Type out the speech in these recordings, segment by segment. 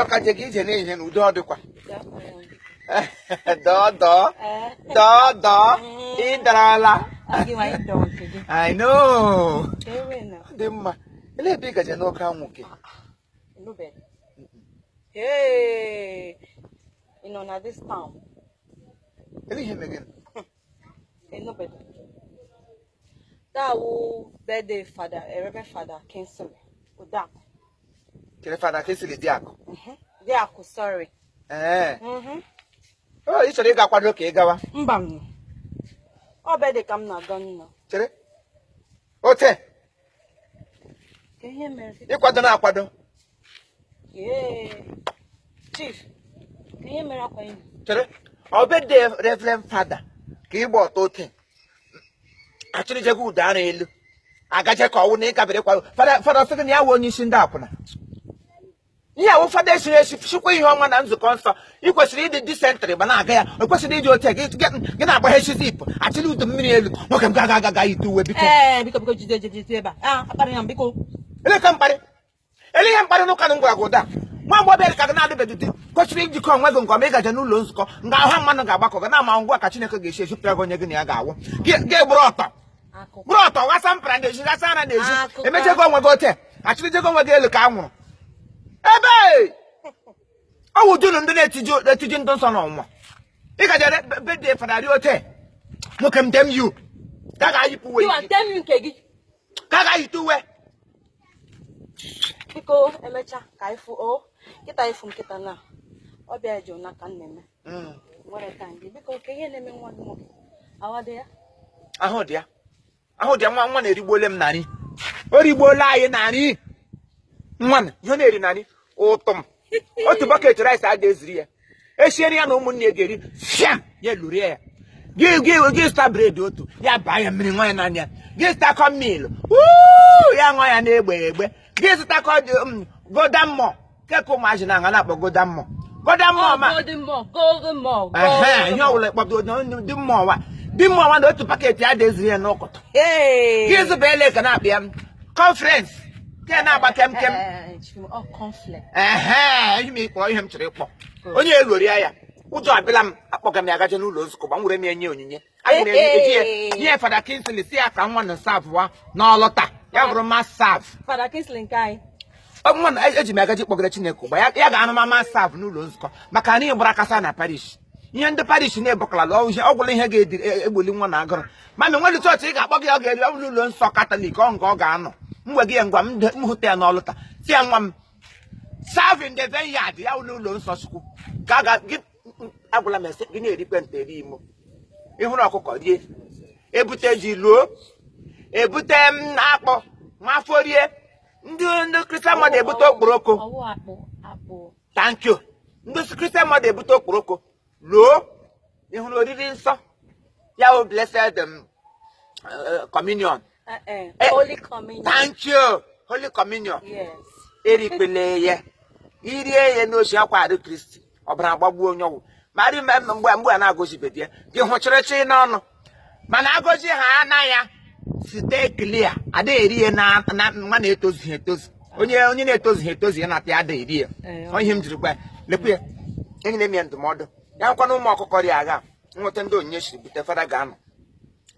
ka je gị ije n'ihe n'udo ọ dịkwa. Dọ. Ị darala. I know. Dị mma. Ele ebe ị gaje n'oke anwụ gị? Hey, you know, now this town. Ele ihe megị? No better. That will birthday father, a reverend father, cancel. Udak. Kele fada Kingsley Diako. Diako, sorry. Oh, ị chọrọ ịga kwado ka ị gawa. Mbam. Ọ birthday ka m na-aga nna. Chere. Ote. Ka ihe mere. Ịkwado na akwado. Chief. Ka ihe mere akwa ime. Chere. Ọ birthday reverend father ka ị gba ọtọ ote. Achịrị jego ụda ara elu. Agaje ka ọwụ na ịgabere kwado. Fada sị gị na ya wụ onye isi ndị akwụna. Ihe awụ fada esiri esi chukwu ihe ọma na nzukọ nsọ. Ị kwesịrị ịdị disentịrị ma na-aga ya. O kwesịrị ịdị ote gị na-agbaghe shizip. Achịrị udu mmiri elu. Nwoke m ga ite uwe biko. Biko jide ebe a. Akparị ya biko. Ele ka mkparị. Ele ihe mkparị n'ụka na ngwa ụda. Nwa mgbe ọbịa ka gị na-adịbeghị dị. Kwesịrị ijikọ onwe gị nke ọma ịgaje n'ụlọ nzukọ. Nga ahụ mmadụ ga-agbakọ gị na-ama ngwa ka Chineke ga-esi ejupụta gị onye gị na ya ga-awụ. Gị gburu ọtọ. Bụrụ ọtọ ghasa mpara na-eji ghasa ara na-eji. Emechego onwe gị ote. Achịrịjego onwe gị elu ka anwụrụ. Ebe ọ wụ dunu ndị na-etiji ndụ nsọ n'ọnwa. Ị gajere bedde fadari ote. Nwoke m dem yu. Ka ga-ayipụ uwe. Ka ga-ayite uwe. Biko emecha ka ifu o. Kịta ifu nkịta na. Ọ bịa eji ụna ka nne me. Nwere ka ndị. Biko ka ihe na-eme nwa nwoke. Awadị ya. Ahụ dị ya. Ahụ dị ya nwa na-erigbuole m narị. O rigbuola anyị narị. Nwa ihe na-eri narị. Ụtụm. Otu bucket rice a ga-eziri ya. Esiere ya na ụmụnne ga-eri. Fiam ya lụrụ ya. Gị sta bread otu. Ya baa ya mmiri nwa ya n'anya. Gị stakọ meal. Ya ṅụọ ya na-egbe. Gị zụtakọ golden mọ. Keke ụmụazị na-aṅa na-akpọ golden mọ. Golden mọ ma. Ihe ọbụla ịkpọdo dị mmụọ wa. Dị mmụọ wa na otu paket ya ga-eziri ya n'ụkọtọ. Gị zụba ele ka na-akpị ya. Conference. Ke na-agba kem. Ihe m ịkpọ ihe m chọrọ ịkpọ. Onye elori ya. Ụjọ abịala m akpọga m ya gaje n'ụlọ nzukọ gbanwere m enye onyinye. Anyị na-eji ya nye Fada Kingsley si ya ka nwa na savụwa n'ọlụta. Ya bụrụ ma sav. Fada Kingsley nke anyị. Nwa na eji m agaji kpọgara Chineke ụgba ya ga-anụ ma sav n'ụlọ nzukọ maka na ihe gbara kasa na parish. Ihe ndị parish na-ebụkalala ọgwụla ihe ga-egboli nwa na agụrụ. Mami nwere chọọchị ị ga-akpọ gị ọ ga-eri n'ụlọ nsọ Katọlik ọ nga ọ ga-anọ. Mgbe gị ngwa m hụta ya n'ọlụta. Si ya nwa m serving the vineyard ya n'ụlọ nsọ Chukwu. Ka gị agwụla m ese gị na-erikwe nte eri imo. Ịhụrụ ọkụkọ rie. Ebute ji luo. Ebute akpọ. Nwafọ rie. Ndị Christian mmadụ ebute okporoko. Thank you. Ndị Christian mmadụ ebute okporoko. Luo. Ịhụrụ oriri nsọ. Ya wụ blessed communion. Holy communion. Thank you. Holy communion. Yes. Erikpele ya. Irie ya n'ochi akwa arụ Kristi. Ọbara agbagbuo onye ọgwụ. Mari mgbe a na-agọzibedi ya. Gị hụchịrịchị n'ọnụ. Mana agọzi ha anaghị ya. Site clear. Ada eri ya na nwa na-etozu etozu. Onye na-etozu etozu ya na-ata ada eri ya. Ihe m jiri gwa lekwu ya. Enyi na-eme ndụmọdụ. Ya nkwa na ụmụ ọkụkọ ri agha. Nweta ndị onyinye siri bute fada ga-anọ.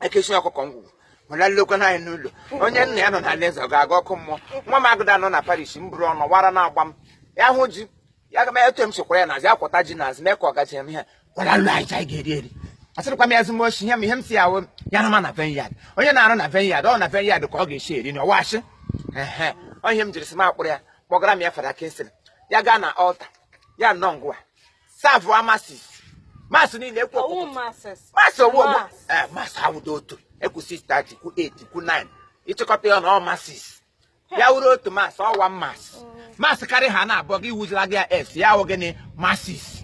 Ekechi ọkụkọ ngwugwu. Mụla nlekwa anyị n'ụlọ. Onye nna ya nọ na alaeze ọ ga-aga ọkụ mmụọ. Nwa m agụda nọ na parish m bụrụ ọnụ wara na-agba m. Ya hụ ji. Ya ga m eto m chekwara ya n'azị akwọta ji n'azị mee ka ọ gaji m ihe. Kwara lụ anyị ga-eri eri. Asịrịkwa m ya ezimochi ihe m si ya ya na na vineyard. Onye na-arụ na vineyard ọ na vineyard ka ọ ga-esi eri na ọwashi. Onye m jiri si m akpụrụ ya kpọgara m ya Fada Kingsley. Ya gaa na altar. Ya nọ ngwa. Serve masses. Mass niile ekwu. Mass owo. Mass awụdo otu. Ekwusi 30 ku 8 ku 9. Ịchịkọta ya na ọ masses. Ya wuru otu mass ọwa mass. Mass karị ha na-abụọ gị wuzila gị S ya wụ gịnị masses.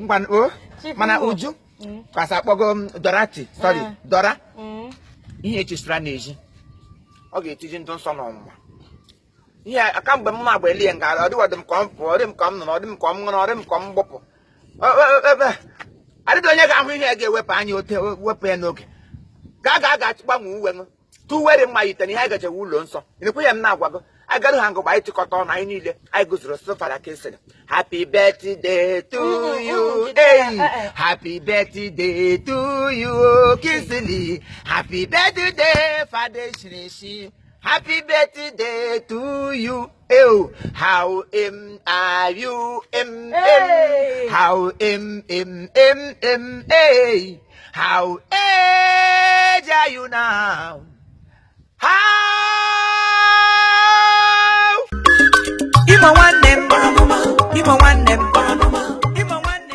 Ngwa o mana Uju kwasa akpọgo Dorati sorry Dora ihe echisira n'ezi ọ ga-etiji ndụ nsọ n'ọnwụnwa ihe aka mgbe m na-agba eli nga ọ dịwadị m ka m pụọ ọ dị m ka m nọ ọ dị m ka m ṅụrụ ọ dị m ka m gbụpụ adịdị onye ga-ahụ ihe ga-ewepụ anya ote wepụ ya n'oge ga gbanwe uwe m tụwere mma yite na ihe gajewe ụlọ nsọ ịnekwe ya m na-agwago I got to hang up. I took out on. I need it. I go to the sofa like I said. Happy birthday to you. Hey, happy birthday to you, Kingsley. Happy birthday, Father Shinishi. Happy birthday to you. Oh, how are you? How hey. How age are you now? How? Imo one them.